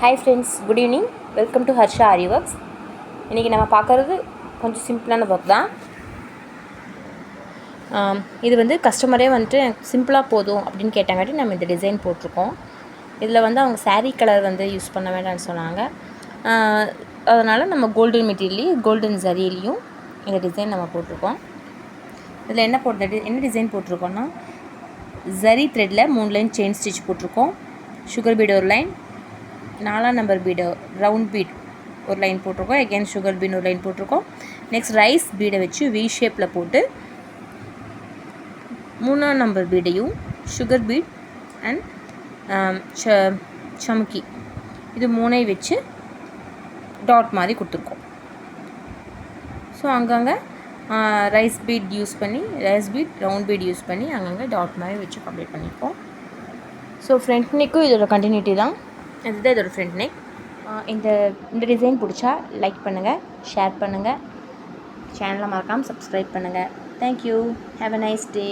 Hi friends, good evening. Welcome to Harsha aari works. இன்றைக்கி நம்ம பார்க்குறது கொஞ்சம் சிம்பிளான ஒர்க் தான். இது வந்து கஸ்டமரே வந்துட்டு சிம்பிளாக போதும் அப்படின்னு கேட்டாங்காட்டி நம்ம இந்த டிசைன் போட்டிருக்கோம். இதில் வந்து அவங்க சாரீ கலர் வந்து யூஸ் பண்ண வேண்டாம்னு சொன்னாங்க. அதனால் நம்ம கோல்டன் மெட்டீரியல்லையும் கோல்டன் ஜரியிலையும் இந்த டிசைன் நம்ம போட்டிருக்கோம். இதில் என்ன டிசைன் போட்டிருக்கோன்னா, ஜரி த்ரெட்டில் 3 லைன் செயின் ஸ்டிச் போட்டிருக்கோம். சுகர் பீட் ஒரு லைன், 4ஆம் நம்பர் பீடு ரவுண்ட் பீட் ஒரு லைன் போட்டிருக்கோம். எகெயின் சுகர் பீட் ஒரு லைன் போட்டிருக்கோம். நெக்ஸ்ட் ரைஸ் பீடை வச்சு வி ஷேப்பில் போட்டு 3ஆம் நம்பர் பீடையும் சுகர் பீட் அண்ட் சமுக்கி இது 3ஐ வச்சு டாட் மாதிரி கொடுத்துருக்கோம். ஸோ அங்கங்கே rice bead round bead use பண்ணி அங்கங்கே டாட் மாதிரி வச்சு கம்ப்ளீட் பண்ணியிருக்கோம். ஸோ ஃப்ரண்ட் நெக்கும் இதோட கண்டினியூட்டி தான். இதுதான் இதோட ஃப்ரண்ட் நெக். இந்த டிசைன் பிடிச்சா லைக் பண்ணுங்கள், ஷேர் பண்ணுங்கள், சேனலை மறக்காமல் சப்ஸ்கிரைப் பண்ணுங்கள். Thank you. Have a nice day.